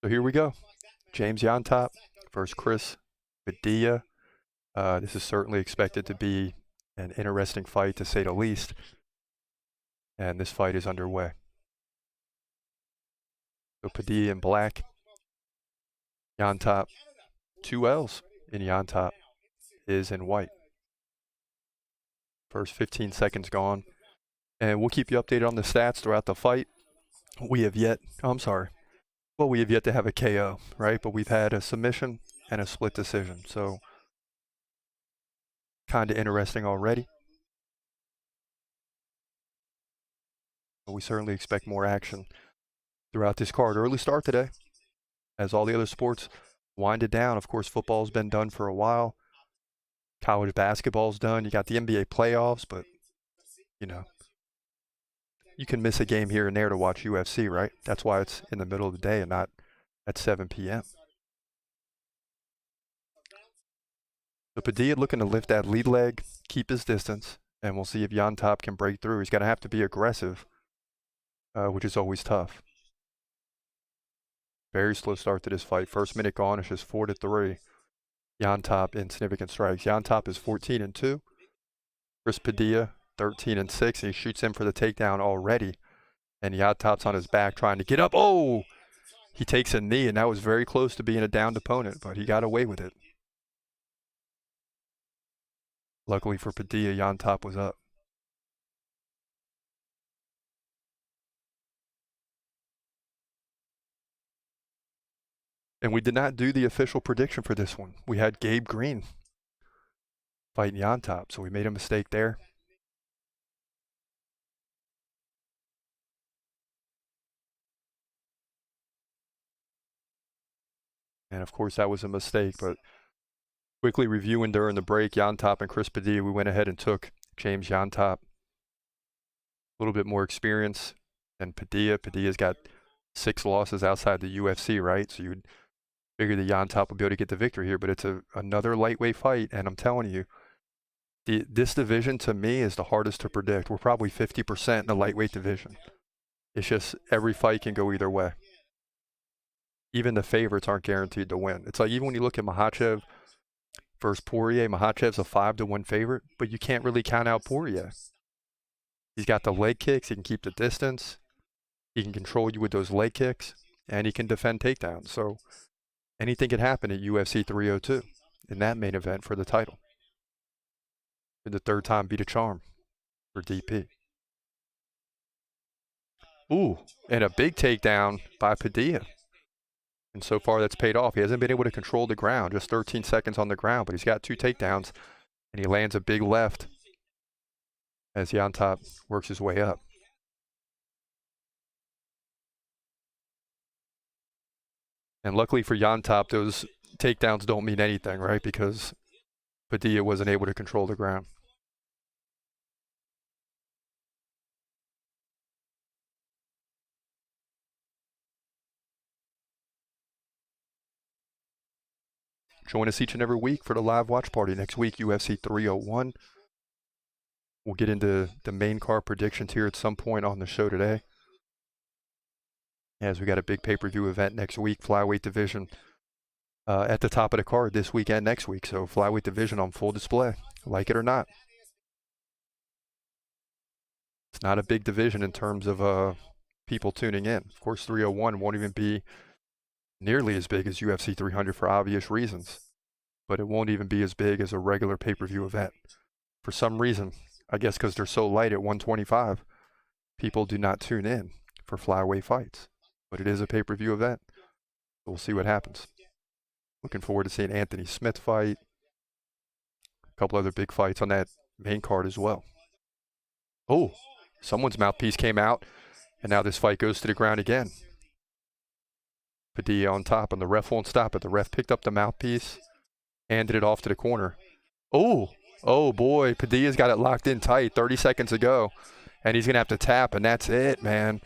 So here we go. James Llontop versus Chris Padilla. This is certainly expected to be an interesting fight, to say the least. And this fight is underway. So Padilla in black. Llontop, 2 L's in Llontop, is in white. First 15 seconds gone. And we'll keep you updated on the stats throughout the fight. We have yet to have a KO, right? But we've had a submission and a split decision. So kind of interesting already. But we certainly expect more action throughout this card. Early start today, as all the other sports winded down. Of course, football's been done for a while. College basketball's done. You got the NBA playoffs, but, you can miss a game here and there to watch UFC, right? That's why it's in the middle of the day and not at 7 p.m. So Padilla looking to lift that lead leg, keep his distance, and we'll see if Llontop can break through. He's going to have to be aggressive, which is always tough. Very slow start to this fight. First minute gone, it's just 4-3. Llontop in significant strikes. Llontop is 14-2. Chris Padilla, 13-6. He shoots in for the takedown already. And Llontop's on his back trying to get up. Oh! He takes a knee, and that was very close to being a downed opponent, but he got away with it. Luckily for Padilla, Llontop was up. And we did not do the official prediction for this one. We had Gabe Green fighting Llontop, so we made a mistake there. And of course, that was a mistake, but quickly reviewing during the break, Llontop and Chris Padilla, we went ahead and took James Llontop. A little bit more experience than Padilla. Padilla's got 6 losses outside the UFC, right? So you'd figure that Llontop will be able to get the victory here, but it's another lightweight fight, and I'm telling you, this division to me is the hardest to predict. We're probably 50% in the lightweight division. It's just every fight can go either way. Even the favorites aren't guaranteed to win. It's like even when you look at Makhachev versus Poirier, Makhachev's a 5-1 favorite, but you can't really count out Poirier. He's got the leg kicks. He can keep the distance. He can control you with those leg kicks, and he can defend takedowns. So anything could happen at UFC 302 in that main event for the title. For the third time beat a charm for DP. Ooh, and a big takedown by Padilla. And so far that's paid off. He hasn't been able to control the ground, just 13 seconds on the ground, but he's got 2 takedowns, and he lands a big left as Llontop works his way up. And luckily for Llontop, those takedowns don't mean anything, right? Because Padilla wasn't able to control the ground. Join us each and every week for the live watch party. Next week, UFC 301. We'll get into the main card predictions here at some point on the show today, as we got a big pay-per-view event next week, flyweight division at the top of the card this week and next week. So flyweight division on full display, like it or not. It's not a big division in terms of people tuning in. Of course, 301 won't even be nearly as big as UFC 300 for obvious reasons, but it won't even be as big as a regular pay-per-view event. For some reason, I guess because they're so light at 125, people do not tune in for flyweight fights, but it is a pay-per-view event. We'll see what happens. Looking forward to seeing Anthony Smith fight, a couple other big fights on that main card as well. Oh, someone's mouthpiece came out, and now this fight goes to the ground again. Padilla on top, and the ref won't stop it. The ref picked up the mouthpiece, handed it off to the corner. Oh boy, Padilla's got it locked in tight 30 seconds ago, and he's going to have to tap, and that's it, man.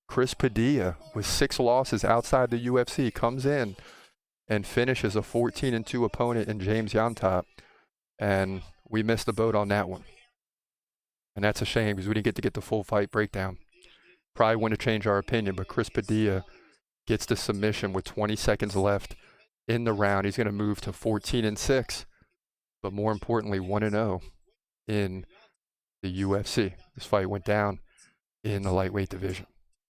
Chris Padilla, with 6 losses outside the UFC, comes in and finishes a 14-2 opponent in James Llontop, and we missed the boat on that one. And that's a shame because we didn't get the full fight breakdown. Probably wouldn't have changed our opinion, but Chris Padilla gets the submission with 20 seconds left in the round. He's going to move to 14-6, but more importantly, 1-0 in the UFC. This fight went down in the lightweight division.